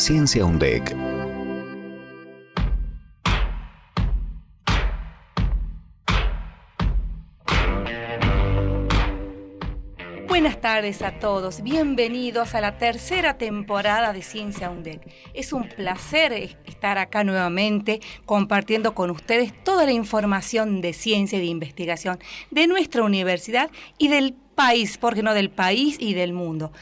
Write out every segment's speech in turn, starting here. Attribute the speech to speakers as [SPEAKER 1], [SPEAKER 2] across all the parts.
[SPEAKER 1] Ciencia UNDEC.
[SPEAKER 2] Buenas tardes a todos, bienvenidos a la tercera temporada de Ciencia UNDEC. Es un placer estar acá nuevamente compartiendo con ustedes toda la información de ciencia y de investigación de nuestra universidad y del país, ¿por qué no del país y del mundo?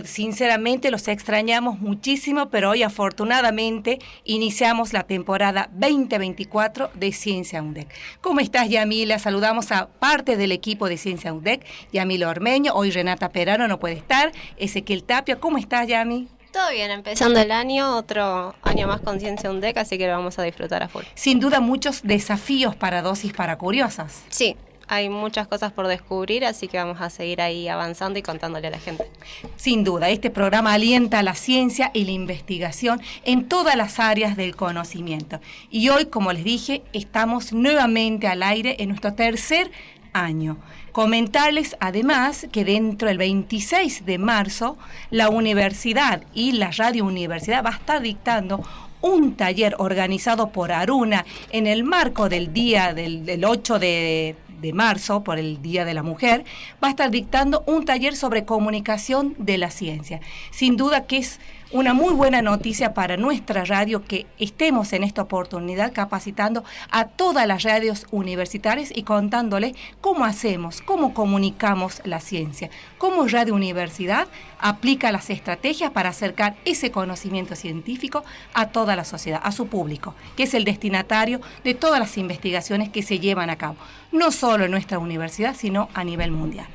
[SPEAKER 2] Sinceramente los extrañamos muchísimo, pero hoy afortunadamente iniciamos la temporada 2024 de Ciencia UNDEC. ¿Cómo estás, Yamila? Saludamos a parte del equipo de Ciencia UNDEC, Yamila Ormeño, hoy Renata Perano no puede estar, Ezequiel Tapia. ¿Cómo estás, Yami?
[SPEAKER 3] Todo bien, empezando el año, otro año más con Ciencia UNDEC, así que lo vamos a disfrutar a full.
[SPEAKER 2] Sin duda muchos desafíos para Dosis para Curiosas.
[SPEAKER 3] Sí. Hay muchas cosas por descubrir, así que vamos a seguir ahí avanzando y contándole a la gente.
[SPEAKER 2] Sin duda, este programa alienta a la ciencia y la investigación en todas las áreas del conocimiento. Y hoy, como les dije, estamos nuevamente al aire en nuestro tercer año. Comentarles además que dentro del 26 de marzo, la universidad y la Radio Universidad va a estar dictando un taller organizado por Aruna en el marco del día del 8 de marzo, por el Día de la Mujer, va a estar dictando un taller sobre comunicación de la ciencia. Sin duda que es una muy buena noticia para nuestra radio que estemos en esta oportunidad capacitando a todas las radios universitarias y contándoles cómo hacemos, cómo comunicamos la ciencia, cómo Radio Universidad aplica las estrategias para acercar ese conocimiento científico a toda la sociedad, a su público, que es el destinatario de todas las investigaciones que se llevan a cabo, no solo en nuestra universidad, sino a nivel mundial.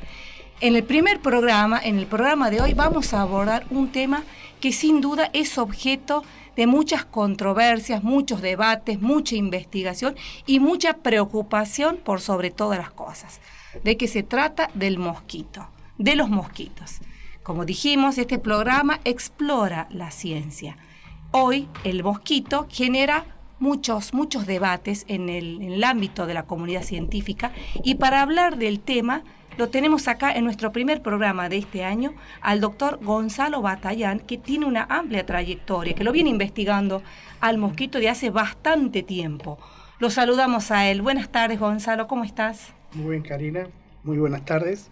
[SPEAKER 2] En el programa de hoy vamos a abordar un tema que sin duda es objeto de muchas controversias, muchos debates, mucha investigación y mucha preocupación por sobre todas las cosas. ¿De qué se trata? Del mosquito, de los mosquitos. Como dijimos, este programa explora la ciencia. Hoy el mosquito genera muchos debates en el ámbito de la comunidad científica y para hablar del tema lo tenemos acá en nuestro primer programa de este año al doctor Gonzalo Batallán, que tiene una amplia trayectoria, que lo viene investigando al mosquito de hace bastante tiempo. Lo saludamos a él. Buenas tardes, Gonzalo, ¿cómo estás?
[SPEAKER 4] Muy bien, Karina. Muy buenas tardes.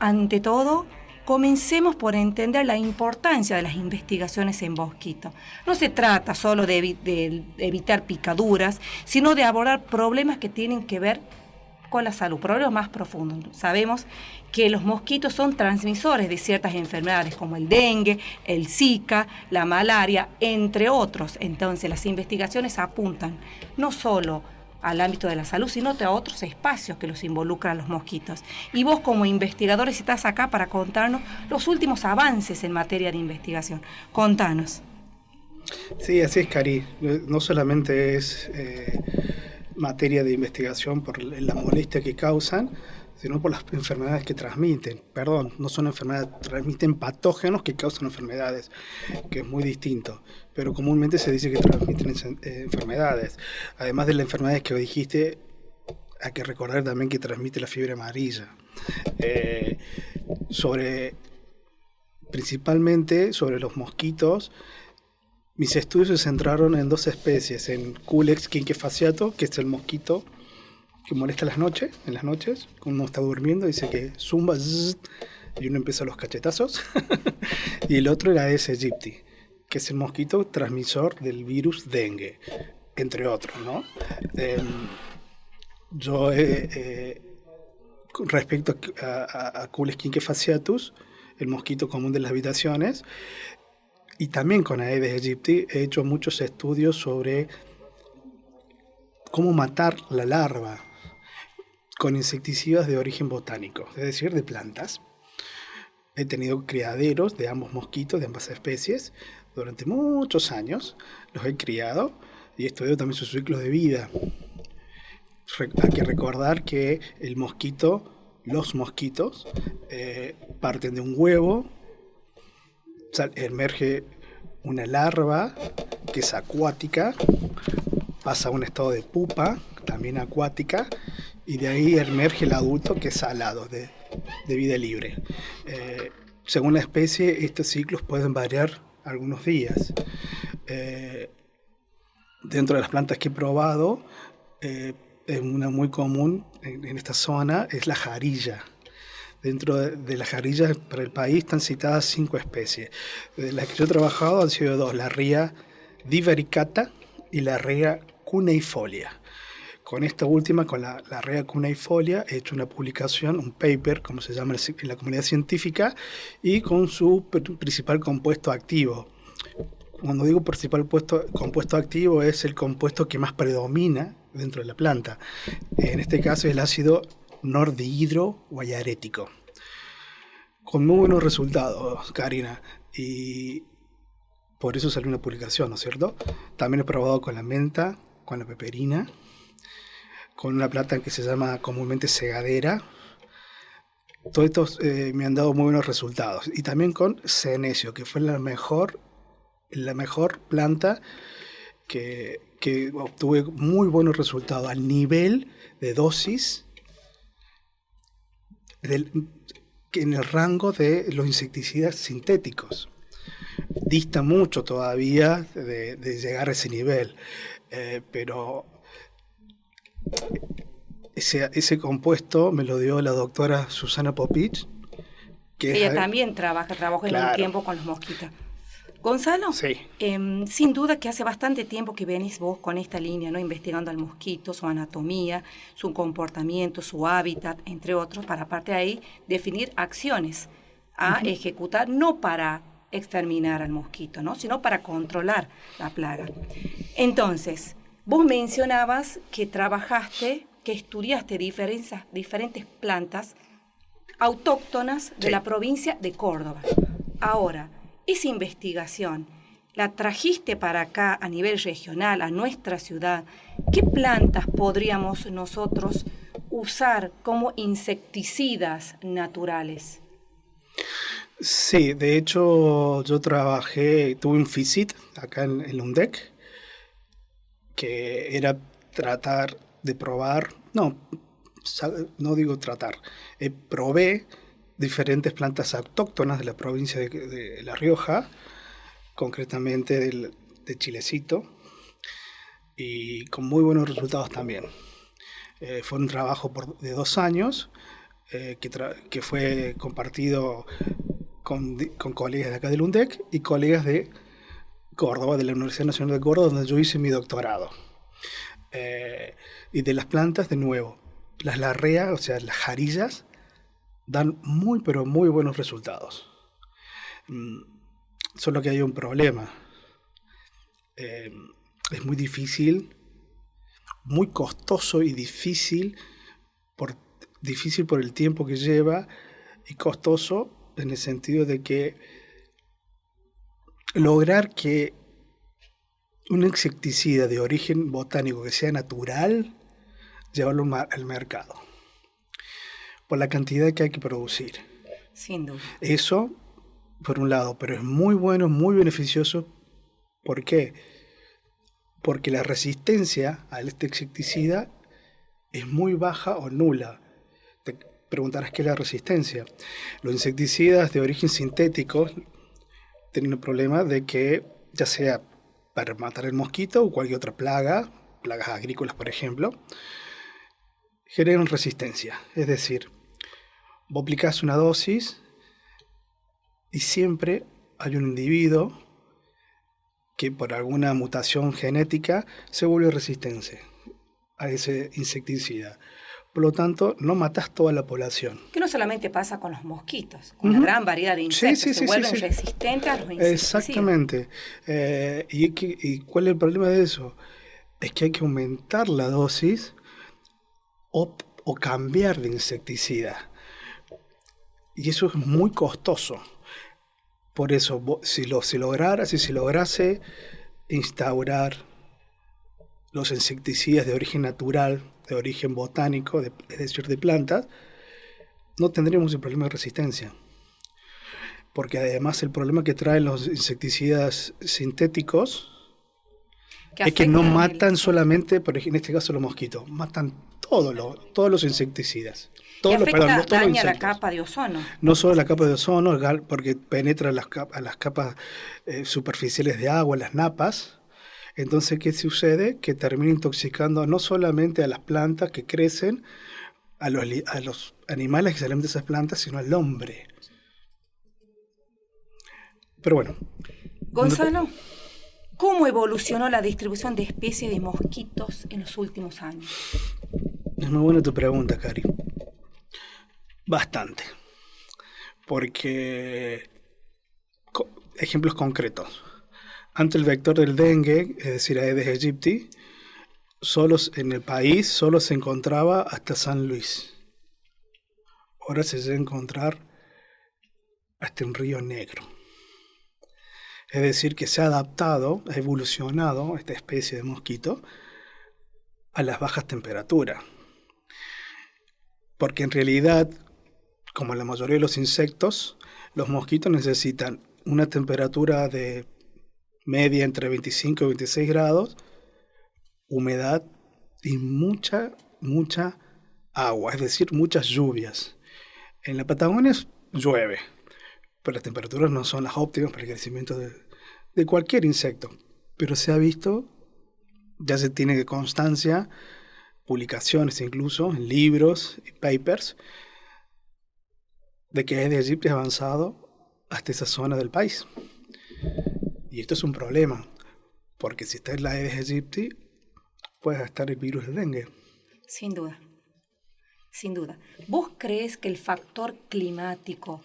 [SPEAKER 2] Ante todo, comencemos por entender la importancia de las investigaciones en mosquitos. No se trata solo de evitar picaduras, sino de abordar problemas que tienen que ver con la salud, problemas más profundos. Sabemos que los mosquitos son transmisores de ciertas enfermedades como el dengue, el Zika, la malaria, entre otros. Entonces las investigaciones apuntan no solo al ámbito de la salud, sino a otros espacios que los involucran los mosquitos. Y vos como investigadores estás acá para contarnos los últimos avances en materia de investigación. Contanos.
[SPEAKER 4] Sí, así es, Cari. No solamente es materia de investigación por la molestia que causan, sino por las enfermedades que transmiten. Perdón, no son enfermedades, transmiten patógenos que causan enfermedades, que es muy distinto. Pero comúnmente se dice que transmiten enfermedades. Además de las enfermedades que dijiste, hay que recordar también que transmite la fiebre amarilla. Principalmente sobre los mosquitos, mis estudios se centraron en dos especies, en Culex quinquefasciatus, que es el mosquito que molesta en las noches, cuando uno está durmiendo, dice que zumba, zzz, y uno empieza los cachetazos, y el otro era Aedes aegypti, que es el mosquito transmisor del virus dengue, entre otros, ¿no? Respecto a Culex quinquefasciatus, el mosquito común de las habitaciones, y también con Aedes aegypti he hecho muchos estudios sobre cómo matar la larva con insecticidas de origen botánico, es decir, de plantas. He tenido criaderos de ambos mosquitos, de ambas especies, durante muchos años. Los he criado y he estudiado también sus ciclos de vida. Hay que recordar que los mosquitos parten de un huevo, emerge una larva que es acuática, pasa a un estado de pupa, también acuática, y de ahí emerge el adulto que es salado, de vida libre. Según la especie, estos ciclos pueden variar algunos días. Dentro de las plantas que he probado, una muy común en esta zona es la jarilla. Dentro de las jarillas para el país están citadas 5 especies. De las que yo he trabajado han sido 2, la ría divaricata y la ría cuneifolia. Con esta última, con la ría cuneifolia, he hecho una publicación, un paper, como se llama en la comunidad científica, y con su principal compuesto activo. Cuando digo principal compuesto activo, es el compuesto que más predomina dentro de la planta. En este caso es el ácido nordihidroguayarético. Con muy buenos resultados, Karina. Y por eso salió una publicación, ¿no es cierto? También he probado con la menta, con la peperina, con una planta que se llama comúnmente segadera. Todos estos me han dado muy buenos resultados. Y también con senecio, que fue la mejor planta que obtuve muy buenos resultados al nivel de dosis en el rango de los insecticidas sintéticos. Dista mucho todavía de llegar a ese nivel, pero ese compuesto me lo dio la doctora Susana Popich, que
[SPEAKER 2] ella también trabajó en un tiempo con los mosquitos. Gonzalo,
[SPEAKER 4] sí.
[SPEAKER 2] Sin duda que hace bastante tiempo que venís vos con esta línea, ¿no? Investigando al mosquito, su anatomía, su comportamiento, su hábitat, entre otros, para aparte de ahí definir acciones a ejecutar, no para exterminar al mosquito, ¿no? Sino para controlar la plaga. Entonces, vos mencionabas que que estudiaste diferentes plantas autóctonas de la provincia de Córdoba. Ahora, esa investigación, ¿la trajiste para acá a nivel regional, a nuestra ciudad? ¿Qué plantas podríamos nosotros usar como insecticidas naturales?
[SPEAKER 4] Sí, de hecho yo tuve un FISIT acá en la UNDEC, que era tratar de probar, no digo tratar, probé diferentes plantas autóctonas de la provincia de La Rioja, concretamente de Chilecito, y con muy buenos resultados también. Fue un trabajo de 2 años que fue compartido con colegas de acá del UNDEC y colegas de Córdoba, de la Universidad Nacional de Córdoba, donde yo hice mi doctorado. Y de las plantas, de nuevo, las larreas, o sea, las jarillas, dan muy, pero muy buenos resultados. Solo que hay un problema. Es muy difícil, muy costoso y difícil por el tiempo que lleva, y costoso en el sentido de que lograr que un insecticida de origen botánico que sea natural, llevarlo al mercado, por la cantidad que hay que producir.
[SPEAKER 2] Sin duda.
[SPEAKER 4] Eso, por un lado, pero es muy bueno, muy beneficioso. ¿Por qué? Porque la resistencia a este insecticida es muy baja o nula. Te preguntarás qué es la resistencia. Los insecticidas de origen sintético tienen el problema de que, ya sea para matar el mosquito o cualquier otra plagas agrícolas, por ejemplo, generan resistencia. Es decir, vos aplicás una dosis y siempre hay un individuo que por alguna mutación genética se vuelve resistente a ese insecticida. Por lo tanto, no matás toda la población.
[SPEAKER 2] Que no solamente pasa con los mosquitos, con una gran variedad de insectos se vuelven resistentes a los insecticidas.
[SPEAKER 4] Exactamente. ¿Y cuál es el problema de eso? Es que hay que aumentar la dosis o cambiar de insecticida. Y eso es muy costoso. Por eso, si lograse instaurar los insecticidas de origen natural, de origen botánico, es decir, de plantas, no tendríamos el problema de resistencia. Porque además el problema que traen los insecticidas sintéticos, Es que no
[SPEAKER 2] afectan
[SPEAKER 4] matan solamente, por ejemplo, en este caso los mosquitos, matan todos los insecticidas.
[SPEAKER 2] Que afecta,
[SPEAKER 4] Todos los
[SPEAKER 2] daña la
[SPEAKER 4] insectos.
[SPEAKER 2] capa de ozono.
[SPEAKER 4] No solo la capa de ozono, porque penetra a las capas superficiales de agua, las napas. Entonces, ¿qué sucede? Que termina intoxicando no solamente a las plantas que crecen, a los animales que se alimentan de esas plantas, sino al hombre. Pero bueno.
[SPEAKER 2] Gonzalo, ¿cómo evolucionó la distribución de especies de mosquitos en los últimos años?
[SPEAKER 4] Es muy buena tu pregunta, Cari. Bastante. Porque, ejemplos concretos. Antes el vector del dengue, es decir, Aedes aegypti, en el país solo se encontraba hasta San Luis. Ahora se debe encontrar hasta en Río Negro. Es decir, que se ha adaptado, ha evolucionado esta especie de mosquito a las bajas temperaturas. Porque en realidad, como la mayoría de los insectos, los mosquitos necesitan una temperatura de media entre 25 y 26 grados, humedad y mucha agua, es decir, muchas lluvias. En la Patagonia llueve, pero las temperaturas no son las óptimas para el crecimiento de cualquier insecto. Pero se ha visto, ya se tiene constancia, publicaciones incluso, en libros y papers, de que Aedes aegypti ha avanzado hasta esa zona del país. Y esto es un problema, porque si está en la Aedes aegypti, puede estar el virus del dengue.
[SPEAKER 2] Sin duda, sin duda. ¿Vos crees que el factor climático,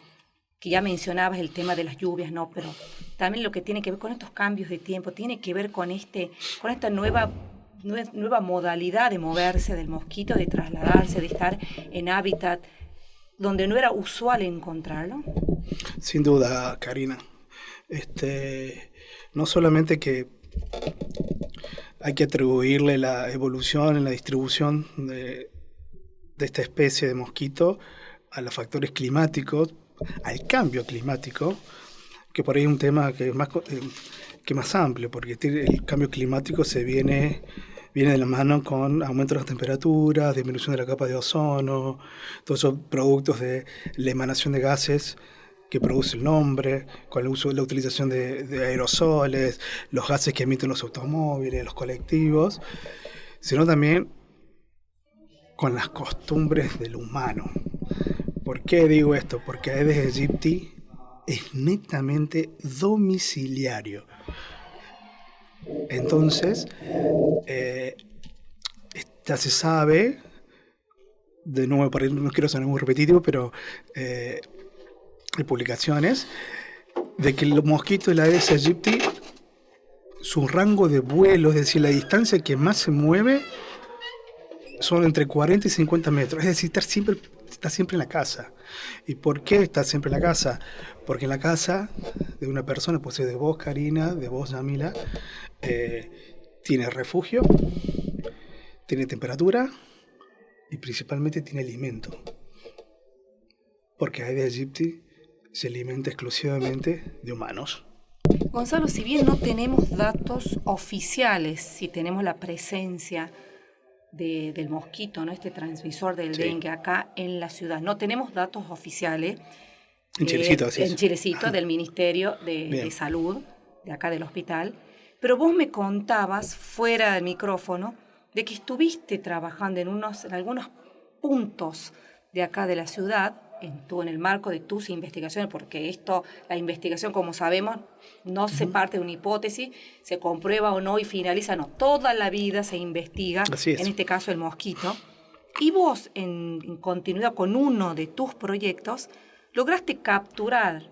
[SPEAKER 2] que ya mencionabas el tema de las lluvias, no, pero también lo que tiene que ver con estos cambios de tiempo, tiene que ver con esta nueva modalidad de moverse del mosquito, de trasladarse, de estar en hábitat donde no era usual encontrarlo?
[SPEAKER 4] Sin duda, Karina. No solamente que hay que atribuirle la evolución en la distribución de esta especie de mosquito a los factores climáticos, al cambio climático, que por ahí es un tema que es más amplio, porque el cambio climático viene de la mano con aumento de las temperaturas, disminución de la capa de ozono, todos esos productos de la emanación de gases que produce el hombre, con el uso de la utilización de aerosoles, los gases que emiten los automóviles, los colectivos, sino también con las costumbres del humano. ¿Por qué digo esto? Porque Aedes aegypti es netamente domiciliario. Entonces, ya se sabe, de nuevo, por ahí no quiero ser muy repetitivo, pero hay publicaciones de que los mosquitos de la Aedes aegypti, su rango de vuelo, es decir, la distancia que más se mueve, son entre 40 y 50 metros. Es decir, está siempre en la casa. ¿Y por qué está siempre en la casa? Porque en la casa de una persona, pues de vos, Karina, de vos, Yamila, tiene refugio, tiene temperatura y principalmente tiene alimento. Porque Aedes aegypti se alimenta exclusivamente de humanos.
[SPEAKER 2] Gonzalo, si bien no tenemos datos oficiales, si tenemos la presencia del mosquito, ¿no? Este transmisor del dengue acá en la ciudad, no tenemos datos oficiales.
[SPEAKER 4] En Chilecito, así es.
[SPEAKER 2] En Chilecito, del Ministerio de Salud, de acá del hospital. Pero vos me contabas, fuera del micrófono, de que estuviste trabajando en algunos puntos de acá de la ciudad, en el marco de tus investigaciones, porque la investigación, como sabemos, no se parte de una hipótesis, se comprueba o no y finaliza, no, toda la vida se investiga, en este caso el mosquito. Y vos, en continuidad con uno de tus proyectos, lograste capturar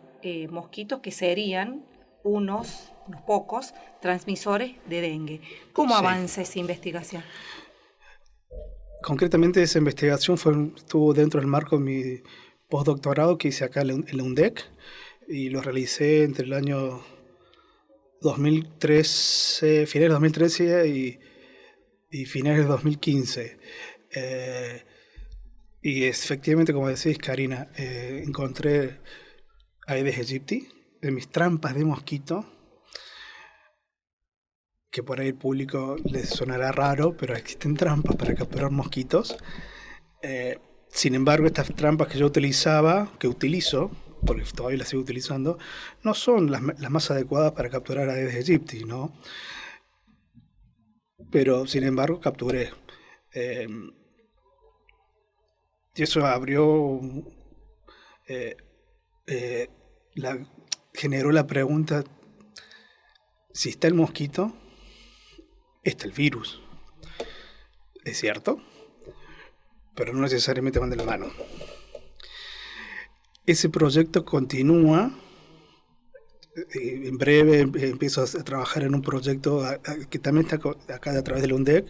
[SPEAKER 2] mosquitos que serían unos pocos transmisores de dengue. ¿Cómo avanza esa investigación?
[SPEAKER 4] Concretamente, esa investigación estuvo dentro del marco de mi postdoctorado que hice acá en la UNDEC, y lo realicé entre el año 2013, finales de 2013 y finales de 2015. Y efectivamente, como decís, Karina, encontré Aedes aegypti en mis trampas de mosquito, que por ahí el público les sonará raro, pero existen trampas para capturar mosquitos. Sin embargo, estas trampas que yo utilizo, porque todavía las sigo utilizando, no son las más adecuadas para capturar Aedes aegypti, ¿no? Pero, sin embargo, capturé. Y eso abrió, generó la pregunta, si está el mosquito, está el virus. ¿Es cierto? Pero no necesariamente van de la mano. Ese proyecto continúa. En breve empiezo a trabajar en un proyecto que también está acá a través del UNDEC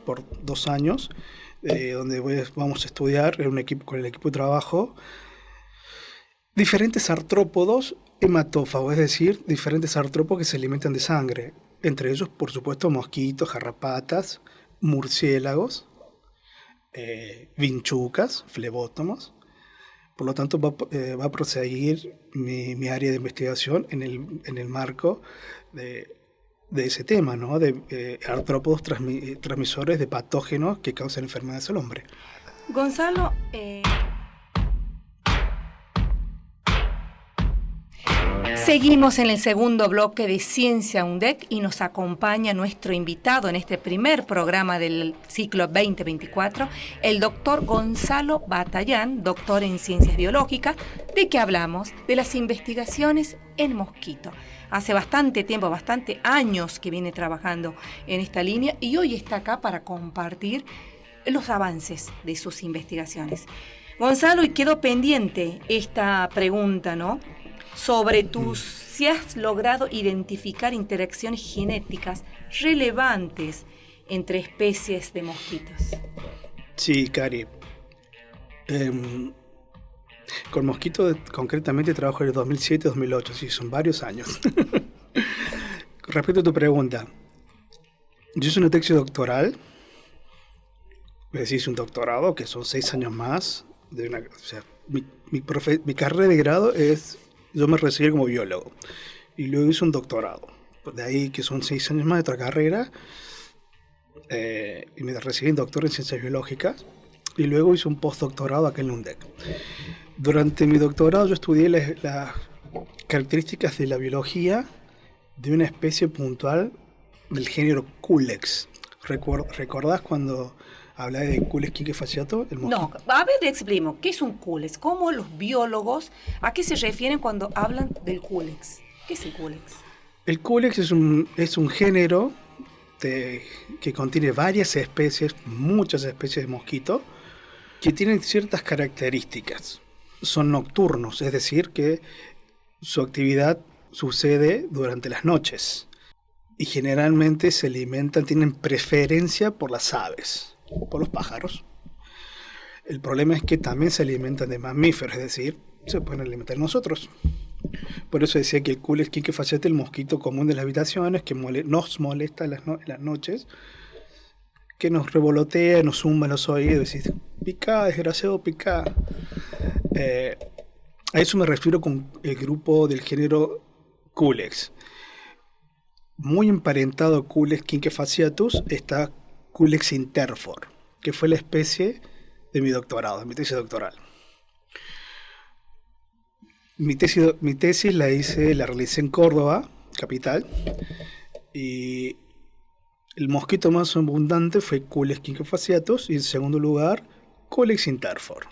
[SPEAKER 4] por 2 años, donde vamos a estudiar con el equipo de trabajo diferentes artrópodos hematófagos, es decir, diferentes artrópodos que se alimentan de sangre. Entre ellos, por supuesto, mosquitos, garrapatas, murciélagos, vinchucas, flebótomos. Por lo tanto, va a proseguir mi área de investigación en el marco de ese tema, ¿no? De artrópodos transmisores de patógenos que causan enfermedades al hombre.
[SPEAKER 2] Gonzalo, seguimos en el segundo bloque de Ciencia UNDEC y nos acompaña nuestro invitado en este primer programa del ciclo 2024, el doctor Gonzalo Batallán, doctor en Ciencias Biológicas. ¿De qué hablamos? De las investigaciones en mosquito. Hace bastante tiempo, bastante años que viene trabajando en esta línea y hoy está acá para compartir los avances de sus investigaciones. Gonzalo, y quedó pendiente esta pregunta, ¿no? Sobre si has logrado identificar interacciones genéticas relevantes entre especies de mosquitos.
[SPEAKER 4] Sí, Cari. Con mosquitos concretamente trabajo en el 2007-2008, sí, son varios años. Respecto a tu pregunta, yo hice una tesis doctoral, es decir, hice un doctorado que son 6 años más. Mi carrera de grado es... Yo me recibí como biólogo y luego hice un doctorado. De ahí que son 6 años más de otra carrera. Y me recibí en doctor en Ciencias Biológicas. Y luego hice un postdoctorado acá en UNDEC. Durante mi doctorado yo estudié las características de la biología de una especie puntual del género Culex. ¿Recordás cuando hablaba de Culex quiquefasciatus?
[SPEAKER 2] No, a ver, explico. ¿Qué es un Culex? ¿Cómo los biólogos, a qué se refieren cuando hablan del Culex? ¿Qué es el Culex?
[SPEAKER 4] El Culex es un género que contiene varias especies, muchas especies de mosquito, que tienen ciertas características. Son nocturnos, es decir, que su actividad sucede durante las noches. Y generalmente se alimentan, tienen preferencia por las aves, por los pájaros. El problema es que también se alimentan de mamíferos, es decir, se pueden alimentar nosotros. Por eso decía que el Culex quiquefasciatus, el mosquito común de las habitaciones, que nos molesta en las noches, que nos revolotea, nos zumba en los oídos, y dice, pica, desgraciado, pica. A eso me refiero con el grupo del género Culex. Muy emparentado a Culex quiquefasciatus está Culex interfor, que fue la especie de mi doctorado, de mi tesis doctoral. Mi tesis la realicé en Córdoba, capital, y el mosquito más abundante fue Culex quiquefasciatus y en segundo lugar Culex interfor.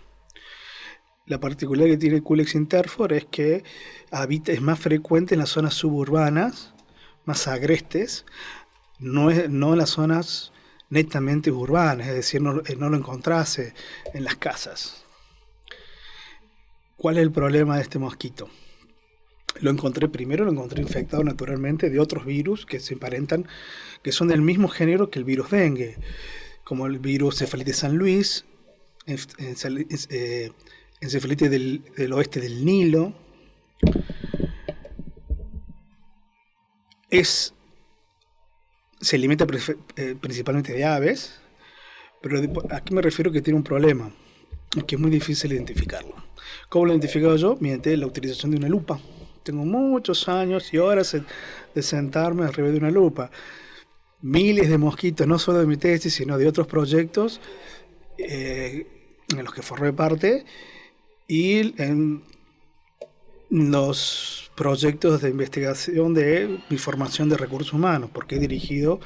[SPEAKER 4] La particularidad que tiene Culex interfor es que es más frecuente en las zonas suburbanas, más agrestes, no en las zonas netamente urbanas, es decir, no lo encontrase en las casas. ¿Cuál es el problema de este mosquito? Lo encontré infectado naturalmente de otros virus que se emparentan, que son del mismo género que el virus dengue, como el virus cefalitis San Luis, encefalitis del oeste del Nilo. Se alimenta principalmente de aves, pero aquí me refiero que tiene un problema, que es muy difícil identificarlo. ¿Cómo lo he identificado yo? Mediante la utilización de una lupa. Tengo muchos años y horas de sentarme arriba de una lupa. miles de mosquitos, no solo de mi tesis, sino de otros proyectos en los que formé parte, y en los proyectos de investigación de mi formación de recursos humanos, porque he dirigido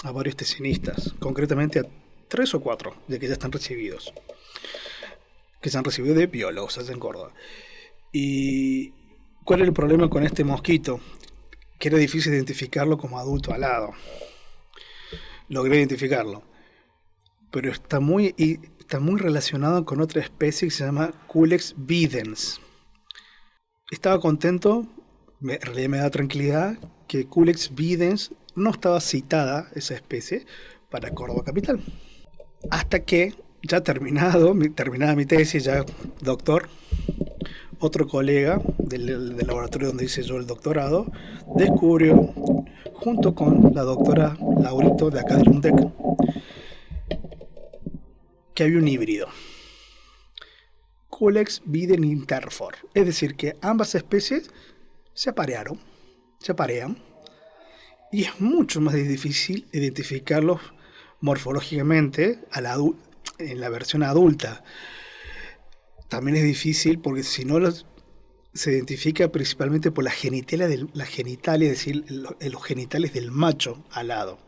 [SPEAKER 4] a varios tesinistas, concretamente a 3 o 4 de que ya están recibidos, que se han recibido de biólogos allá en Córdoba. ¿Y cuál es el problema con este mosquito? Que era difícil identificarlo como adulto alado. Logré identificarlo, pero está muy relacionado con otra especie que se llama Culex videns. Estaba contento, en realidad me da tranquilidad, que Culex videns no estaba citada, esa especie, para Córdoba Capital. Hasta que, ya terminada mi tesis, ya doctor, otro colega del laboratorio donde hice yo el doctorado, descubrió, junto con la doctora Laurito de acá del UNTEC, que había un híbrido. Culex videns interfor. Es decir, que ambas especies se aparean, y es mucho más difícil identificarlos morfológicamente en la versión adulta. También es difícil porque si no se identifica principalmente por la genitalia, es decir, los genitales del macho alado.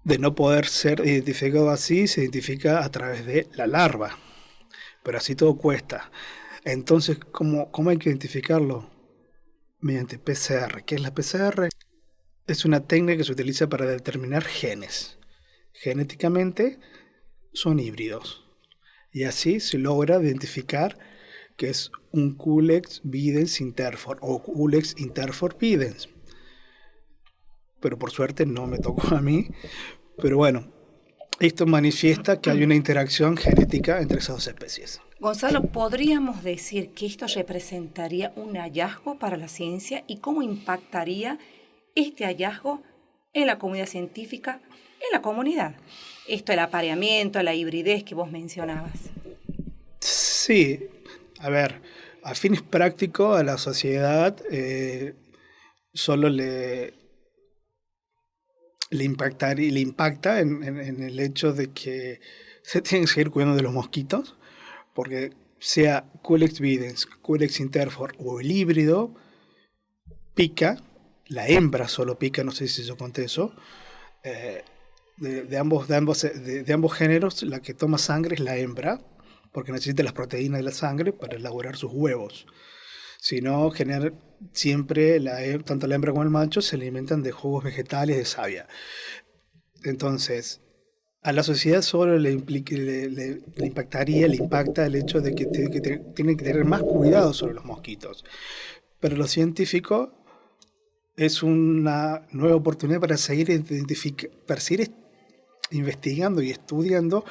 [SPEAKER 4] De no poder ser identificado así, se identifica a través de la larva. Pero así todo cuesta. Entonces, ¿cómo hay que identificarlo? Mediante PCR. ¿Qué es la PCR? Es una técnica que se utiliza para determinar genes. Genéticamente son híbridos. Y así se logra identificar que es un Culex videns interfor o Culex interfor videns. Pero por suerte no me tocó a mí. Pero bueno, esto manifiesta que hay una interacción genética entre esas dos especies.
[SPEAKER 2] Gonzalo, ¿podríamos decir que esto representaría un hallazgo para la ciencia y cómo impactaría este hallazgo en la comunidad científica, en la comunidad? Esto, el apareamiento, la hibridez que vos mencionabas.
[SPEAKER 4] Sí, a ver, a fines prácticos a la sociedad solo le impacta en el hecho de que se tienen que seguir cuidando de los mosquitos, porque sea Culex videns, Culex interfor o el híbrido, pica, la hembra solo pica, no sé si yo conté eso, de ambos géneros, la que toma sangre es la hembra, porque necesita las proteínas de la sangre para elaborar sus huevos. Si no, siempre tanto la hembra como el macho se alimentan de jugos vegetales, de savia. Entonces, a la sociedad solo le impacta el hecho de que tiene que tener más cuidado sobre los mosquitos. Pero los científicos es una nueva oportunidad para seguir investigando y estudiando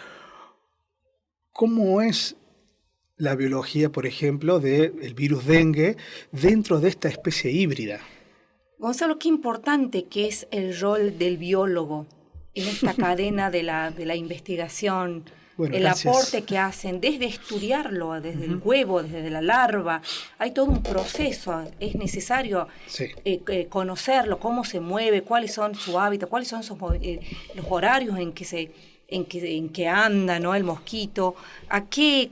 [SPEAKER 4] cómo es la biología, por ejemplo, del virus dengue dentro de esta especie híbrida.
[SPEAKER 2] Gonzalo, qué importante que es el rol del biólogo en esta cadena de la investigación,
[SPEAKER 4] bueno,
[SPEAKER 2] el
[SPEAKER 4] gracias.
[SPEAKER 2] aporte que hacen desde estudiarlo, desde el huevo, desde la larva. Hay todo un proceso, es necesario conocerlo, cómo se mueve, cuáles son su hábitat, cuáles son los horarios en que anda, ¿no?, el mosquito, a qué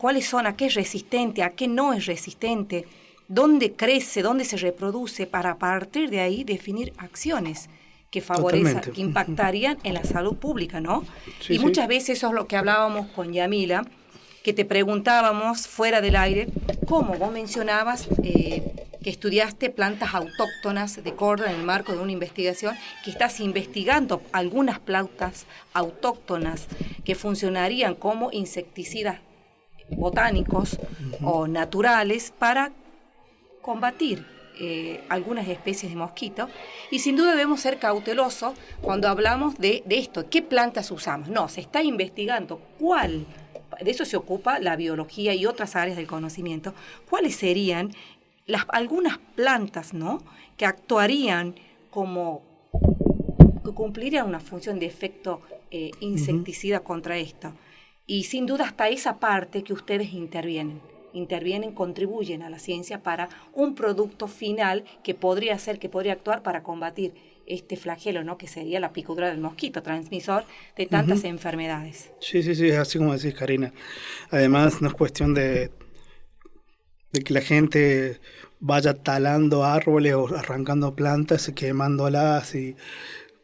[SPEAKER 2] es resistente, a qué no es resistente, dónde crece, dónde se reproduce, para a partir de ahí definir acciones que favorecen, que impactarían en la salud pública, ¿no? Sí, y muchas veces eso es lo que hablábamos con Yamila, que te preguntábamos fuera del aire, cómo vos mencionabas que estudiaste plantas autóctonas de Córdoba en el marco de una investigación, que estás investigando algunas plantas autóctonas que funcionarían como insecticidas botánicos o naturales para combatir algunas especies de mosquitos, y sin duda debemos ser cautelosos cuando hablamos de esto, ¿qué plantas usamos? No, se está investigando cuál, de eso se ocupa la biología y otras áreas del conocimiento, cuáles serían algunas plantas, ¿no?, que actuarían que cumplirían una función de efecto insecticida contra esto. Y sin duda hasta esa parte que ustedes intervienen. intervienen, contribuyen a la ciencia para un producto final que podría actuar para combatir este flagelo, ¿no? Que sería la picadura del mosquito, transmisor de tantas enfermedades.
[SPEAKER 4] Sí, así como decís, Karina. Además, no es cuestión de que la gente vaya talando árboles o arrancando plantas y quemándolas,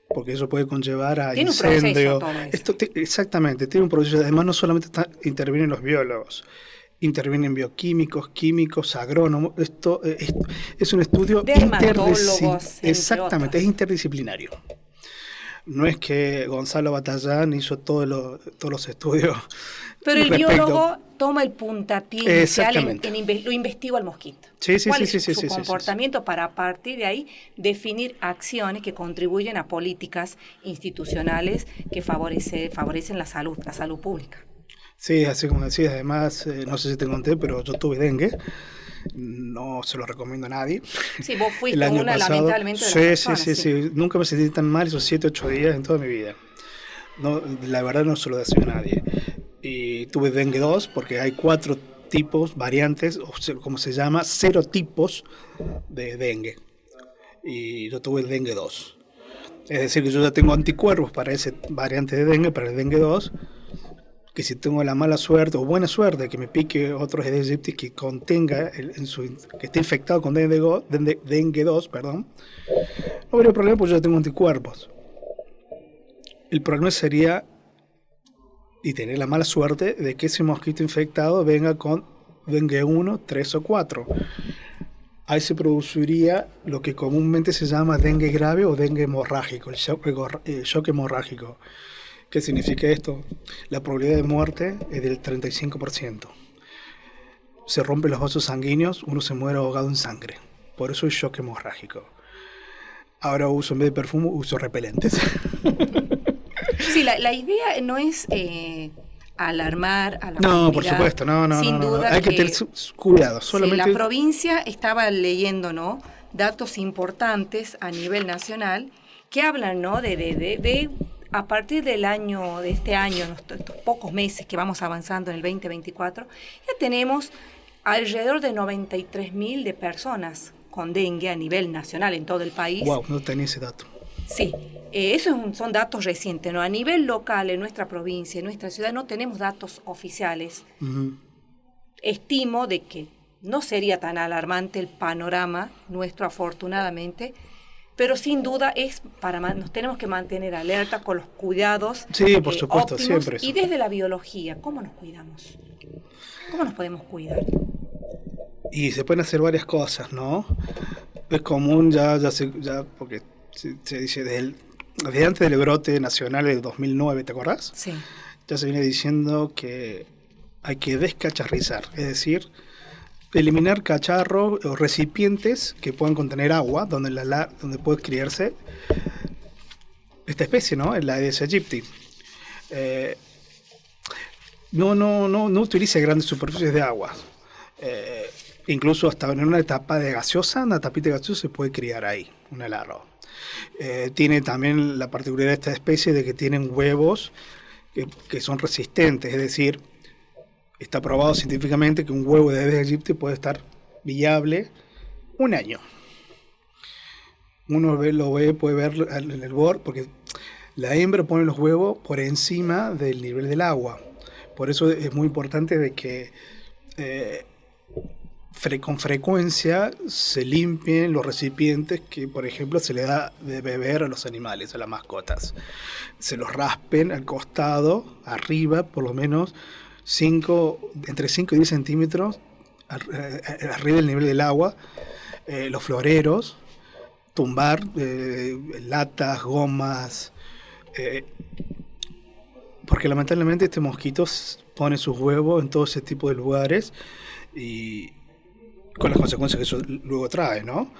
[SPEAKER 4] porque eso puede conllevar a
[SPEAKER 2] tiene
[SPEAKER 4] incendio.
[SPEAKER 2] Un proceso todo eso.
[SPEAKER 4] Exactamente, tiene un proceso. Además, no solamente intervienen los biólogos, intervienen bioquímicos, químicos, agrónomos. Esto es un estudio exactamente, es interdisciplinario. No es que Gonzalo Batallán hizo todos los estudios.
[SPEAKER 2] Pero el biólogo toma el puntapié inicial lo investiga al mosquito. ¿Cuál es su comportamiento para a partir de ahí definir acciones que contribuyen a políticas institucionales que favorecen la salud pública?
[SPEAKER 4] Sí, así como decías, además, no sé si te conté, pero yo tuve dengue. No se lo recomiendo a nadie.
[SPEAKER 2] Sí, vos fuiste lamentablemente, de las personas.
[SPEAKER 4] Sí. Nunca me sentí tan mal esos 7, 8 días en toda mi vida. No, la verdad no se lo deseo a nadie. Y tuve dengue 2 porque hay 4 tipos, variantes, o como se llama, serotipos de dengue. Y yo tuve el dengue 2. Es decir, que yo ya tengo anticuerpos para ese variante de dengue, para el dengue 2, que si tengo la mala suerte o buena suerte que me pique otro Aedes aegypti que contenga, que esté infectado con dengue 2, no habría problema porque yo ya tengo anticuerpos. El problema sería y tener la mala suerte de que ese mosquito infectado venga con dengue 1, 3 o 4. Ahí se produciría lo que comúnmente se llama dengue grave o dengue hemorrágico, el shock hemorrágico. ¿Qué significa esto? La probabilidad de muerte es del 35%. Se rompen los vasos sanguíneos, uno se muere ahogado en sangre. Por eso es shock hemorrágico. Ahora en vez de perfume, uso repelentes.
[SPEAKER 2] Sí, la idea no es alarmar a la
[SPEAKER 4] comunidad.
[SPEAKER 2] No,
[SPEAKER 4] por supuesto, no.
[SPEAKER 2] Sin duda
[SPEAKER 4] hay que tener cuidado. Solamente...
[SPEAKER 2] Sí, la provincia estaba leyendo, ¿no?, datos importantes a nivel nacional que hablan, ¿no?, de a partir de este año, estos pocos meses que vamos avanzando en el 2024, ya tenemos alrededor de 93.000 de personas con dengue a nivel nacional en todo el país.
[SPEAKER 4] Wow, no tenía ese dato.
[SPEAKER 2] Sí, esos son datos recientes, ¿no? A nivel local, en nuestra provincia, en nuestra ciudad, no tenemos datos oficiales.
[SPEAKER 4] Uh-huh.
[SPEAKER 2] Estimo de que no sería tan alarmante el panorama nuestro, afortunadamente, pero sin duda nos tenemos que mantener alerta con los cuidados.
[SPEAKER 4] Sí, por supuesto,
[SPEAKER 2] óptimos,
[SPEAKER 4] siempre eso.
[SPEAKER 2] Y desde la biología, ¿cómo nos cuidamos? ¿Cómo nos podemos cuidar?
[SPEAKER 4] Y se pueden hacer varias cosas, ¿no? Es común ya porque se dice desde antes del brote nacional del 2009, ¿te acordás?
[SPEAKER 2] Sí.
[SPEAKER 4] Ya se viene diciendo que hay que descacharrizar, es decir, eliminar cacharros o recipientes que puedan contener agua, donde puede criarse esta especie, ¿no? El Aedes aegypti. No utilice grandes superficies de agua. Incluso hasta en una etapa de gaseosa, una tapita de gaseosa se puede criar ahí, una larva. Tiene también la particularidad de esta especie de que tienen huevos que son resistentes, es decir, está probado científicamente que un huevo de Aedes aegypti puede estar viable 1 año. Uno puede ver en el borde, porque la hembra pone los huevos por encima del nivel del agua. Por eso es muy importante de que con frecuencia se limpien los recipientes que, por ejemplo, se le da de beber a los animales, a las mascotas. Se los raspen al costado, arriba, por lo menos entre 5 y 10 centímetros arriba del nivel del agua, los floreros, tumbar latas, gomas, porque lamentablemente este mosquito pone sus huevos en todo ese tipo de lugares y con las consecuencias que eso luego trae, ¿no?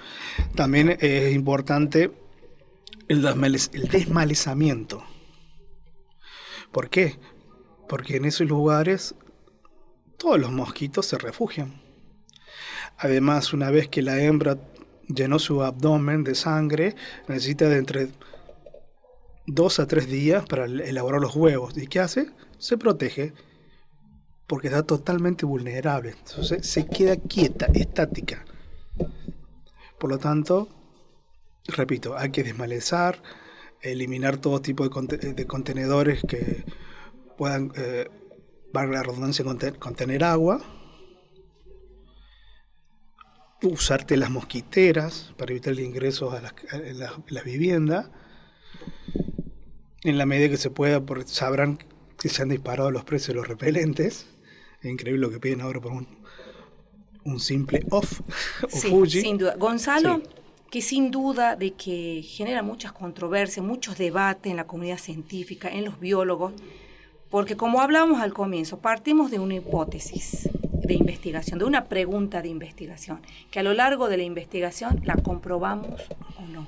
[SPEAKER 4] También es importante el desmalezamiento. ¿Por qué? Porque en esos lugares todos los mosquitos se refugian. Además, una vez que la hembra llenó su abdomen de sangre, necesita de entre 2 a 3 días para elaborar los huevos. ¿Y qué hace? Se protege porque está totalmente vulnerable. Entonces se queda quieta, estática. Por lo tanto, repito, hay que desmalezar, eliminar todo tipo de contenedores que puedan, valga la redundancia, contener agua. Usar telas mosquiteras para evitar el ingreso a las viviendas. En la medida que se pueda, porque sabrán que se han disparado los precios de los repelentes. Es increíble lo que piden ahora por un simple off o
[SPEAKER 2] Sí,
[SPEAKER 4] Fuji.
[SPEAKER 2] sin duda. Gonzalo,
[SPEAKER 4] Sí.
[SPEAKER 2] que sin duda de que genera muchas controversias, muchos debates en la comunidad científica, en los biólogos, porque como hablábamos al comienzo, partimos de una hipótesis de investigación, de una pregunta de investigación, que a lo largo de la investigación la comprobamos o no.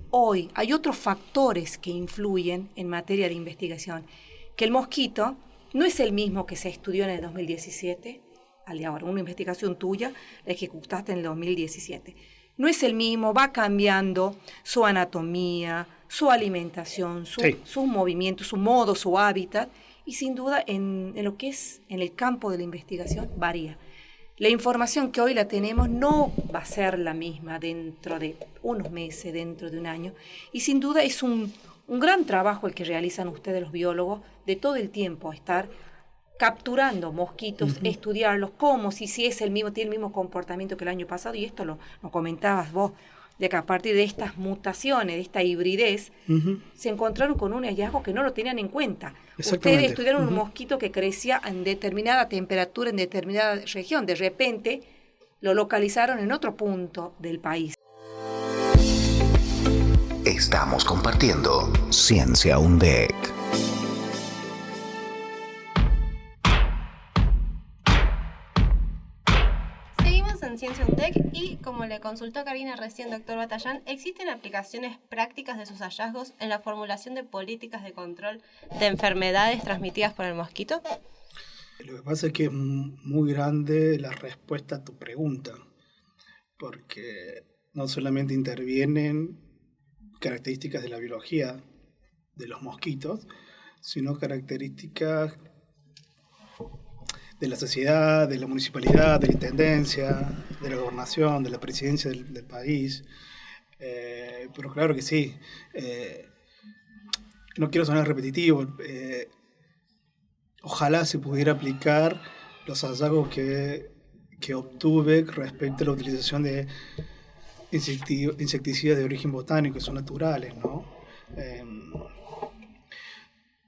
[SPEAKER 2] Hoy hay otros factores que influyen en materia de investigación, que el mosquito no es el mismo que se estudió en el 2017, al de ahora, una investigación tuya la ejecutaste en el 2017. No es el mismo, va cambiando su anatomía, su alimentación, sus movimientos, su modo, su hábitat, y sin duda en lo que es en el campo de la investigación varía. La información que hoy la tenemos no va a ser la misma dentro de unos meses, dentro de un año, y sin duda es un gran trabajo el que realizan ustedes los biólogos de todo el tiempo, estar capturando mosquitos, estudiarlos, como si es el mismo, tiene el mismo comportamiento que el año pasado, y esto lo comentabas vos, de que a partir de estas mutaciones, de esta hibridez, se encontraron con un hallazgo que no lo tenían en cuenta. Ustedes estudiaron un mosquito que crecía en determinada temperatura, en determinada región. De repente lo localizaron en otro punto del país.
[SPEAKER 1] Estamos compartiendo Ciencia UNDEC.
[SPEAKER 3] En Ciencia UNDEC y, como le consultó Karina recién, doctor Batallán, ¿existen aplicaciones prácticas de sus hallazgos en la formulación de políticas de control de enfermedades transmitidas por el mosquito?
[SPEAKER 4] Lo que pasa es que es muy grande la respuesta a tu pregunta, porque no solamente intervienen características de la biología de los mosquitos, sino características de la sociedad, de la municipalidad, de la intendencia, de la gobernación, de la presidencia del país. Pero claro que sí. No quiero sonar repetitivo. Ojalá se pudiera aplicar los hallazgos que obtuve respecto a la utilización de insecticidas de origen botánico, que son naturales, ¿no?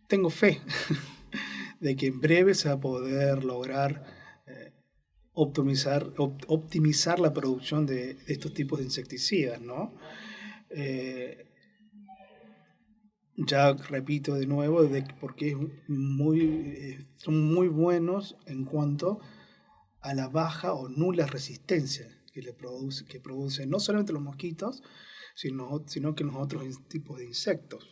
[SPEAKER 4] Tengo fe de que en breve se va a poder lograr optimizar la producción de estos tipos de insecticidas, ¿no? Ya repito de nuevo, porque son muy buenos en cuanto a la baja o nula resistencia que producen no solamente los mosquitos, sino que los otros tipos de insectos.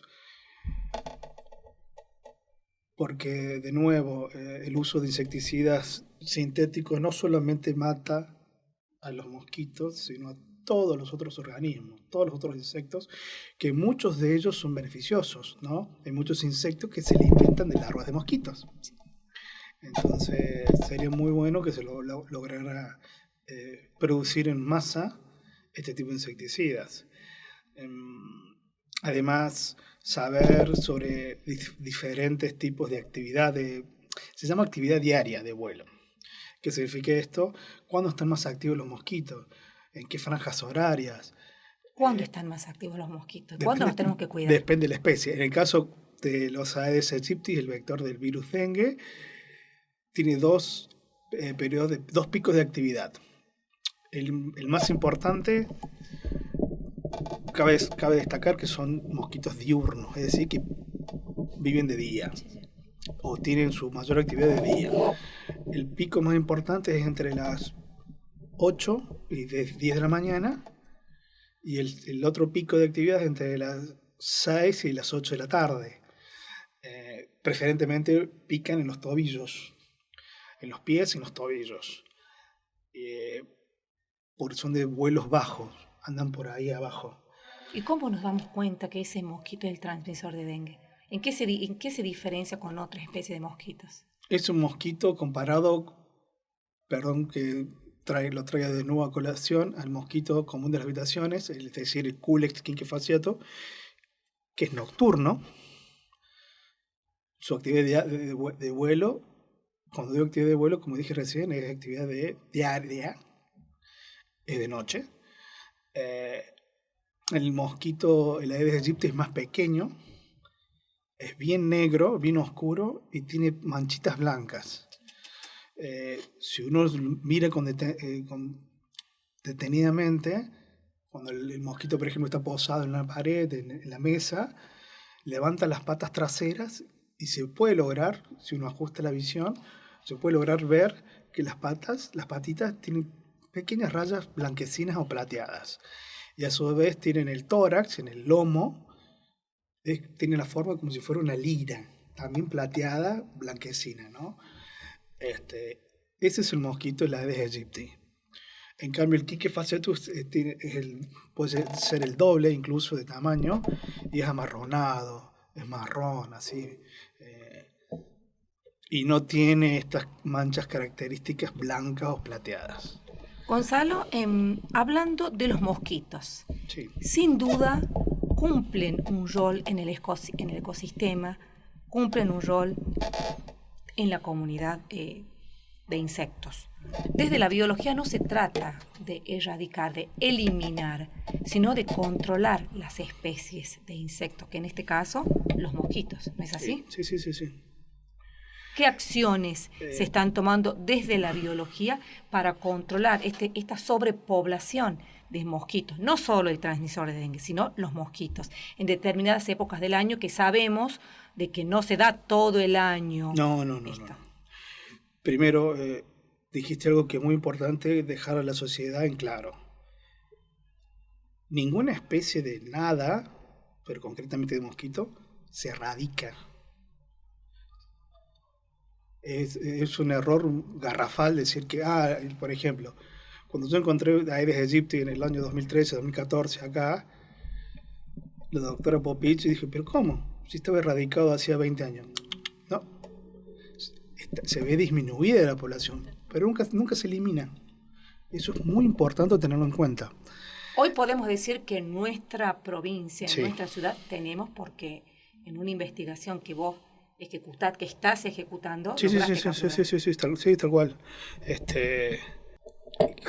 [SPEAKER 4] Porque, de nuevo, el uso de insecticidas sintéticos no solamente mata a los mosquitos, sino a todos los otros organismos, todos los otros insectos, que muchos de ellos son beneficiosos, ¿no? Hay muchos insectos que se alimentan de larvas de mosquitos. Entonces, sería muy bueno que se lograra producir en masa este tipo de insecticidas. Además, saber sobre diferentes tipos de actividad, se llama actividad diaria de vuelo. ¿Qué significa esto? ¿Cuándo están más activos los mosquitos? ¿En qué franjas horarias?
[SPEAKER 2] ¿Cuándo están más activos los mosquitos? ¿Cuándo los tenemos que cuidar?
[SPEAKER 4] Depende de la especie. En el caso de los Aedes aegypti, el vector del virus dengue, tiene dos picos de actividad. El más importante, cabe destacar que son mosquitos diurnos, es decir, que viven de día o tienen su mayor actividad de día. El pico más importante es entre las 8 y 10 de la mañana, y el otro pico de actividad es entre las 6 y las 8 de la tarde. Preferentemente pican en los tobillos, en los pies y en los tobillos. Porque son de vuelos bajos, andan por ahí abajo.
[SPEAKER 2] ¿Y cómo nos damos cuenta que ese mosquito es el transmisor de dengue? ¿En qué se diferencia con otras especies de mosquitos?
[SPEAKER 4] Es un mosquito comparado, perdón que lo traiga de nuevo a colación, al mosquito común de las habitaciones, es decir, el Culex quinquefasciato, que es nocturno. Su actividad de vuelo, cuando digo actividad de vuelo, como dije recién, es actividad diaria, es de noche. El mosquito, el Aedes aegypti, es más pequeño, es bien negro, bien oscuro y tiene manchitas blancas. Si uno mira detenidamente, cuando el mosquito, por ejemplo, está posado en una pared, en la mesa, levanta las patas traseras y se puede lograr, si uno ajusta la visión, se puede lograr ver que las patitas tienen pequeñas rayas blanquecinas o plateadas. Y a su vez tienen el tórax, en el lomo, tiene la forma como si fuera una lira, también plateada, blanquecina, ¿no? Ese es el mosquito, el Aedes aegypti. En cambio, el Quinquefasciatus puede ser el doble incluso de tamaño y es amarronado, es marrón, así. Y no tiene estas manchas características blancas o plateadas.
[SPEAKER 2] Gonzalo, hablando de los mosquitos,
[SPEAKER 4] Sí.
[SPEAKER 2] sin duda cumplen un rol en el ecosistema, cumplen un rol en la comunidad de insectos. Desde la biología no se trata de erradicar, de eliminar, sino de controlar las especies de insectos, que en este caso los mosquitos, ¿no es así?
[SPEAKER 4] Sí.
[SPEAKER 2] ¿Qué acciones se están tomando desde la biología para controlar esta sobrepoblación de mosquitos? No solo el transmisor de dengue, sino los mosquitos. En determinadas épocas del año que sabemos de que no se da todo el año.
[SPEAKER 4] No. Primero, dijiste algo que es muy importante dejar a la sociedad en claro. Ninguna especie de nada, pero concretamente de mosquito, se erradica. Es un error garrafal decir que, por ejemplo, cuando yo encontré a Aedes aegypti en el año 2013, 2014 acá, la doctora Popich dije, ¿pero cómo? Si estaba erradicado hacía 20 años. No, se ve disminuida la población, pero nunca se elimina. Eso es muy importante tenerlo en cuenta.
[SPEAKER 2] Hoy podemos decir que en nuestra provincia, en
[SPEAKER 4] Sí.
[SPEAKER 2] nuestra ciudad, tenemos, porque en una investigación que vos que estás ejecutando,
[SPEAKER 4] Sí,
[SPEAKER 2] lograste capturar.
[SPEAKER 4] tal cual.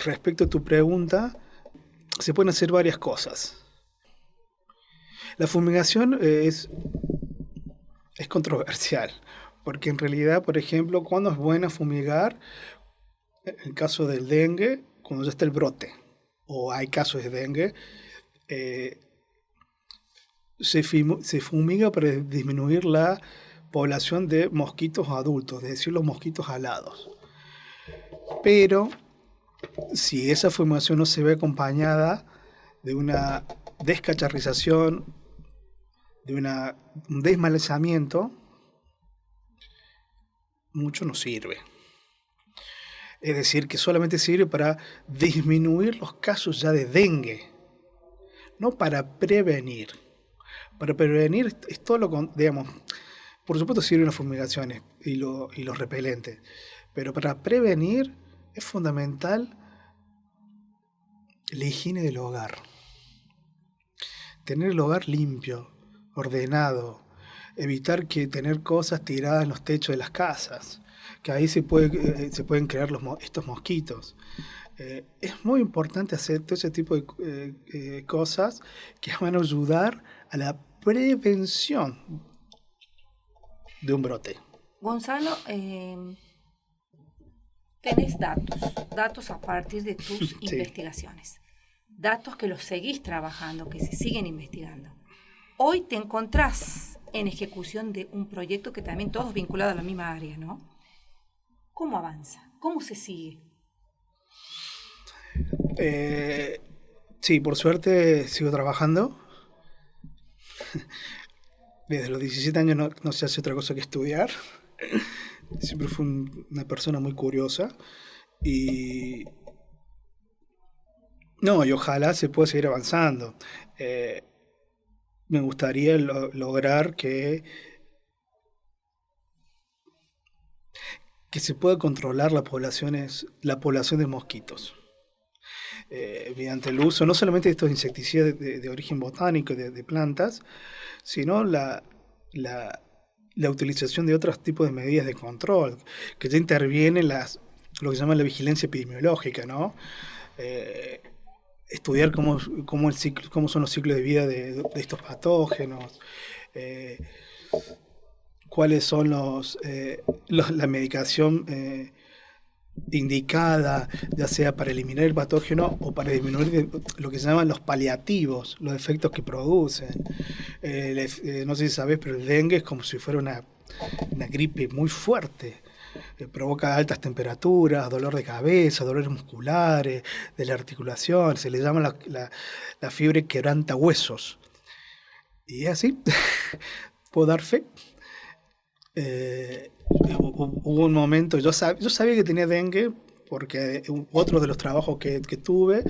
[SPEAKER 4] Respecto a tu pregunta, se pueden hacer varias cosas. La fumigación es controversial, porque en realidad, por ejemplo, ¿cuándo es buena fumigar? En el caso del dengue, cuando ya está el brote, o hay casos de dengue, se fumiga para disminuir la población de mosquitos adultos, es decir, los mosquitos alados. Pero si esa fumigación no se ve acompañada de una descacharrización, de un desmalezamiento, mucho no sirve. Es decir, que solamente sirve para disminuir los casos ya de dengue, no para prevenir. Para prevenir es todo lo que, digamos, por supuesto sirven las fumigaciones y los repelentes, pero para prevenir es fundamental la higiene del hogar. Tener el hogar limpio, ordenado, evitar tener cosas tiradas en los techos de las casas, que ahí se pueden crear estos mosquitos. Es muy importante hacer todo ese tipo de cosas que van a ayudar a la prevención de un brote.
[SPEAKER 2] Gonzalo, tenés datos a partir de tus investigaciones, datos que los seguís trabajando, que se siguen investigando. Hoy te encontrás en ejecución de un proyecto que también todos vinculados a la misma área, ¿no? ¿Cómo avanza? ¿Cómo se sigue?
[SPEAKER 4] Sí, por suerte sigo trabajando. Desde los 17 años no se hace otra cosa que estudiar. Siempre fui una persona muy curiosa. Y ojalá se pueda seguir avanzando. Me gustaría lograr que que se pueda controlar la población de mosquitos. Mediante el uso no solamente de estos insecticidas de origen botánico, de plantas, sino la utilización de otros tipos de medidas de control, que ya intervienen lo que se llama la vigilancia epidemiológica, ¿no? Estudiar cómo son los ciclos de vida de estos patógenos, cuáles son la medicación indicada, ya sea para eliminar el patógeno o para disminuir lo que se llaman los paliativos, los efectos que producen. No sé si sabes, pero el dengue es como si fuera una gripe muy fuerte. Provoca altas temperaturas, dolor de cabeza, dolores musculares, de la articulación, se le llama la fiebre quebranta huesos. Y así, puedo dar fe. Hubo un momento, yo sabía que tenía dengue, porque otro de los trabajos que tuve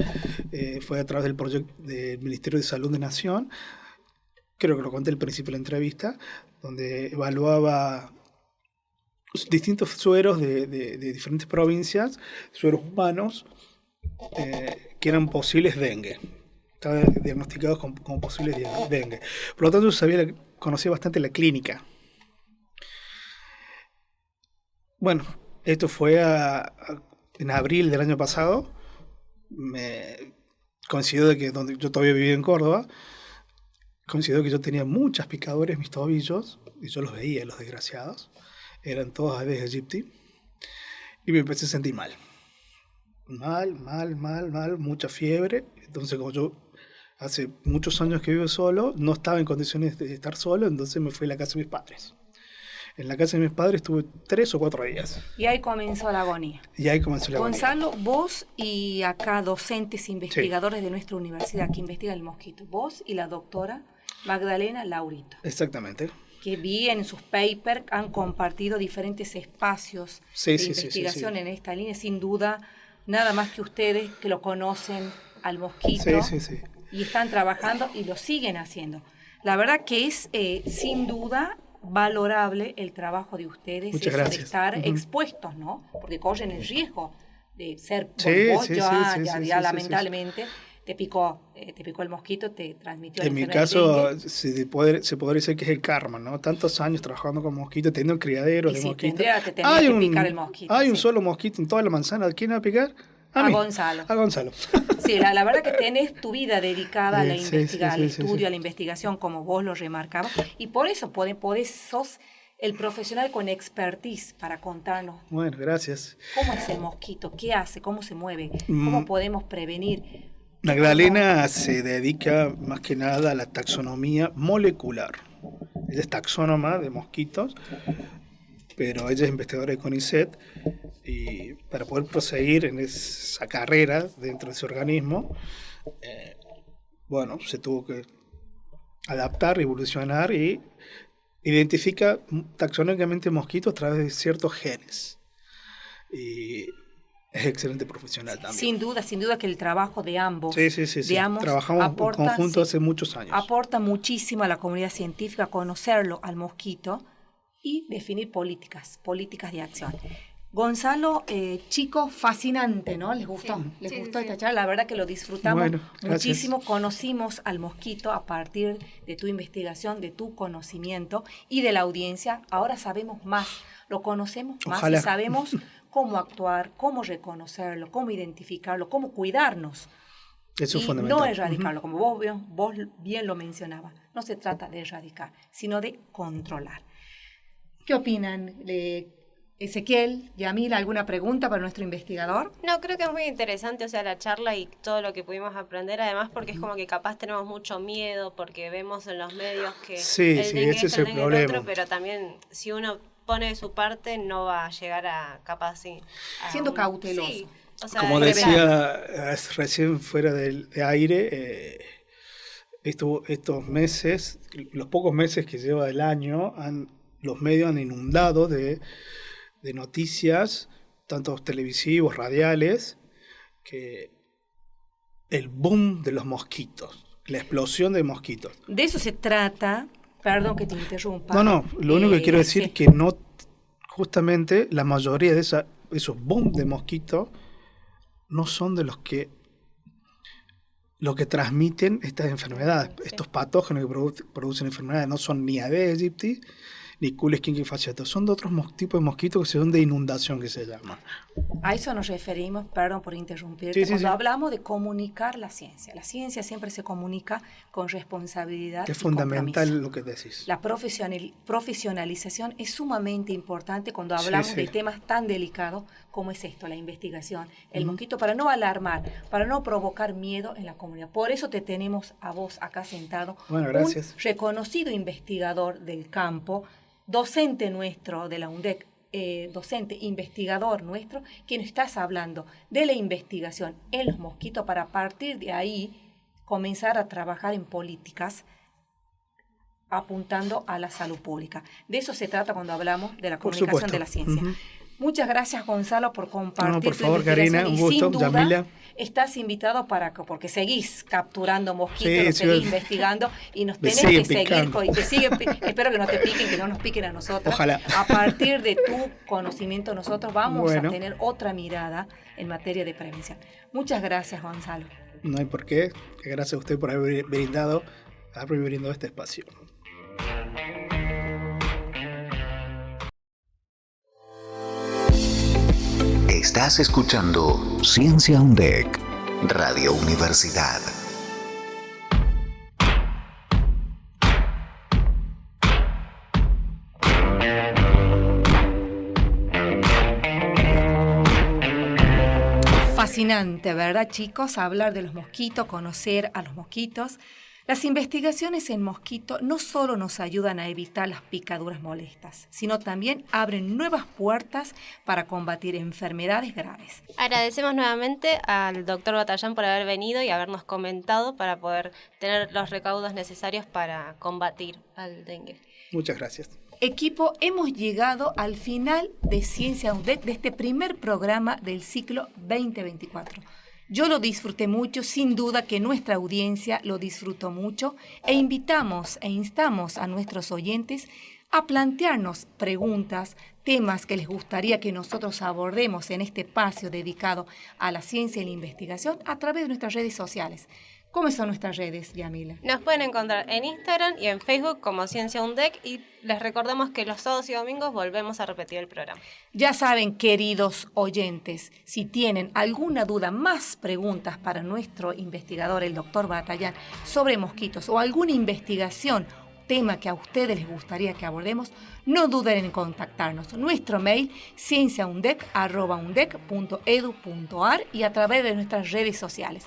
[SPEAKER 4] fue a través del proyecto del Ministerio de Salud de Nación, creo que lo conté al principio de la entrevista, donde evaluaba distintos sueros de diferentes provincias, sueros humanos, que eran posibles dengue. Estaban diagnosticados como posibles dengue. Por lo tanto, yo conocía bastante la clínica. Bueno, esto fue en abril del año pasado. Coincidió de que donde yo todavía vivía en Córdoba, coincidió que yo tenía muchas picaduras en mis tobillos, y yo los veía, los desgraciados. Eran todos Aedes aegypti, y me empecé a sentir mal, mucha fiebre. Entonces, como yo hace muchos años que vivo solo, no estaba en condiciones de estar solo, entonces me fui a la casa de mis padres. En la casa de mis padres estuve 3 o 4 días.
[SPEAKER 2] Y ahí comenzó la agonía. Gonzalo, vos y acá docentes, investigadores de nuestra universidad que investigan el mosquito, vos y la doctora Magdalena Laurito.
[SPEAKER 4] Exactamente.
[SPEAKER 2] Que vi en sus papers, han compartido diferentes espacios de investigación en esta línea. Sin duda, nada más que ustedes que lo conocen al mosquito y están trabajando y lo siguen haciendo. La verdad que es, sin duda, valorable el trabajo de ustedes,
[SPEAKER 4] Muchas gracias.
[SPEAKER 2] De estar expuestos, ¿no? Porque corren el riesgo de ser vos, ya lamentablemente. Te picó el mosquito, te transmitió la enfermedad.
[SPEAKER 4] En mi caso, se podría decir que es el karma, ¿no? Tantos años trabajando con mosquitos, teniendo criaderos de mosquitos.
[SPEAKER 2] Te tendría que picar el mosquito.
[SPEAKER 4] Hay un solo mosquito en toda la manzana. ¿Quién va a picar? A
[SPEAKER 2] Gonzalo.
[SPEAKER 4] A Gonzalo.
[SPEAKER 2] Sí, la verdad que tenés tu vida dedicada al estudio, a la investigación, como vos lo remarcabas. Y por eso sos el profesional con expertise para contarnos.
[SPEAKER 4] Bueno, gracias.
[SPEAKER 2] ¿Cómo es el mosquito? ¿Qué hace? ¿Cómo se mueve? ¿Cómo podemos prevenir?
[SPEAKER 4] Magdalena se dedica más que nada a la taxonomía molecular. Ella es taxónoma de mosquitos, pero ella es investigadora de CONICET, y para poder proseguir en esa carrera dentro de ese organismo, se tuvo que adaptar, evolucionar, y identifica taxonómicamente mosquitos a través de ciertos genes. Y es excelente profesional también.
[SPEAKER 2] Sin duda que el trabajo de ambos,
[SPEAKER 4] trabajamos en conjunto hace muchos años.
[SPEAKER 2] Aporta muchísimo a la comunidad científica conocerlo al mosquito y definir políticas de acción. Gonzalo, chico fascinante, ¿no? ¿Les gustó? ¿Les gustó esta charla? La verdad que lo disfrutamos muchísimo. Conocimos al mosquito a partir de tu investigación, de tu conocimiento y de la audiencia. Ahora sabemos más, lo conocemos más. Ojalá. Y sabemos cómo actuar, cómo reconocerlo, cómo identificarlo, cómo cuidarnos.
[SPEAKER 4] Eso es fundamental.
[SPEAKER 2] No erradicarlo, como vos bien lo mencionabas. No se trata de erradicar, sino de controlar. ¿Qué opinan? Ezequiel, Yamila, ¿alguna pregunta para nuestro investigador?
[SPEAKER 3] No, creo que es muy interesante, la charla y todo lo que pudimos aprender, además porque es como que capaz tenemos mucho miedo, porque vemos en los medios que
[SPEAKER 4] ese es el problema.
[SPEAKER 3] Otro, pero también si uno pone de su parte no va a llegar a capaz
[SPEAKER 2] siendo cauteloso.
[SPEAKER 3] Sí,
[SPEAKER 4] como decía recién fuera de aire, estos meses, los pocos meses que lleva el año, los medios han inundado de noticias, tanto televisivos, radiales, que el boom de los mosquitos, la explosión de mosquitos.
[SPEAKER 2] De eso se trata, perdón que te interrumpa.
[SPEAKER 4] No, lo único que quiero decir es que no justamente la mayoría de esos boom de mosquitos no son de lo que transmiten estas enfermedades.
[SPEAKER 3] Sí.
[SPEAKER 4] Estos patógenos que producen enfermedades no son ni Aedes aegypti ni Culex fasciatus. Son de otros tipos de mosquitos que son de inundación, que se llaman.
[SPEAKER 2] A eso nos referimos, perdón por interrumpirte,
[SPEAKER 4] Sí, sí,
[SPEAKER 2] cuando
[SPEAKER 4] sí.
[SPEAKER 2] hablamos de comunicar la ciencia. La ciencia siempre se comunica con responsabilidad
[SPEAKER 4] Que es
[SPEAKER 2] y
[SPEAKER 4] fundamental
[SPEAKER 2] compromiso.
[SPEAKER 4] lo que decís.
[SPEAKER 2] La profesionalización es sumamente importante cuando hablamos
[SPEAKER 4] Sí.
[SPEAKER 2] de temas tan delicados como es esto, la investigación, el mosquito, para no alarmar, para no provocar miedo en la comunidad. Por eso te tenemos a vos acá sentado,
[SPEAKER 4] Bueno, gracias.
[SPEAKER 2] un reconocido investigador del campo, docente nuestro de la UNDEC, docente, investigador nuestro, quien estás hablando de la investigación en los mosquitos para a partir de ahí comenzar a trabajar en políticas apuntando a la salud pública. De eso se trata cuando hablamos de la
[SPEAKER 4] Por
[SPEAKER 2] comunicación
[SPEAKER 4] supuesto.
[SPEAKER 2] de la ciencia.
[SPEAKER 4] Ujú.
[SPEAKER 2] Muchas gracias, Gonzalo, por compartir
[SPEAKER 4] No, por
[SPEAKER 2] tu
[SPEAKER 4] favor,
[SPEAKER 2] investigación.
[SPEAKER 4] Karina, un
[SPEAKER 2] Y
[SPEAKER 4] gusto.
[SPEAKER 2] sin duda,
[SPEAKER 4] Yamila.
[SPEAKER 2] estás invitado porque seguís capturando mosquitos,
[SPEAKER 4] Sí,
[SPEAKER 2] los
[SPEAKER 4] sí,
[SPEAKER 2] seguís
[SPEAKER 4] sí.
[SPEAKER 2] investigando y nos
[SPEAKER 4] Me
[SPEAKER 2] tenés que
[SPEAKER 4] siguen
[SPEAKER 2] seguir.
[SPEAKER 4] picando.
[SPEAKER 2] Y espero que no te piquen, que no nos piquen a nosotros.
[SPEAKER 4] Ojalá.
[SPEAKER 2] A partir de tu conocimiento, nosotros vamos
[SPEAKER 4] Bueno.
[SPEAKER 2] a tener otra mirada en materia de prevención. Muchas gracias, Gonzalo.
[SPEAKER 4] No hay por qué. Gracias a usted por haber brindado este espacio.
[SPEAKER 1] Estás escuchando Ciencia UNDEC, Radio Universidad.
[SPEAKER 2] Fascinante, ¿verdad, chicos? Hablar de los mosquitos, conocer a los mosquitos. Las investigaciones en mosquito no solo nos ayudan a evitar las picaduras molestas, sino también abren nuevas puertas para combatir enfermedades graves.
[SPEAKER 3] Agradecemos nuevamente al doctor Batallán por haber venido y habernos comentado para poder tener los recaudos necesarios para combatir al dengue.
[SPEAKER 4] Muchas gracias.
[SPEAKER 2] Equipo, hemos llegado al final de Ciencia UNDEC, de este primer programa del ciclo 2024. Yo lo disfruté mucho, sin duda que nuestra audiencia lo disfrutó mucho, e invitamos e instamos a nuestros oyentes a plantearnos preguntas, temas que les gustaría que nosotros abordemos en este espacio dedicado a la ciencia y la investigación a través de nuestras redes sociales. ¿Cómo son nuestras redes, Yamila?
[SPEAKER 3] Nos pueden encontrar en Instagram y en Facebook como Ciencia UNDEC y les recordamos que los sábados y domingos volvemos a repetir el programa.
[SPEAKER 2] Ya saben, queridos oyentes, si tienen alguna duda, más preguntas para nuestro investigador, el doctor Batallán, sobre mosquitos o alguna investigación, tema que a ustedes les gustaría que abordemos, no duden en contactarnos. Nuestro mail, cienciaundec@undec.edu.ar y a través de nuestras redes sociales.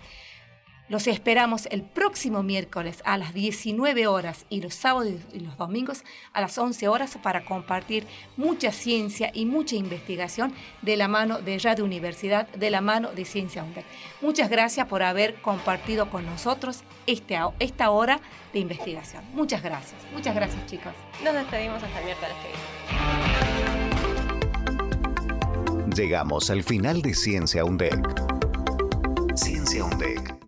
[SPEAKER 2] Los esperamos el próximo miércoles a las 19 horas y los sábados y los domingos a las 11 horas para compartir mucha ciencia y mucha investigación de la mano de Radio Universidad, de la mano de Ciencia UNDEC. Muchas gracias por haber compartido con nosotros esta hora de investigación. Muchas gracias. Muchas gracias, chicos.
[SPEAKER 3] Nos despedimos hasta el miércoles que viene.
[SPEAKER 1] Llegamos al final de Ciencia UNDEC. Ciencia UNDEC.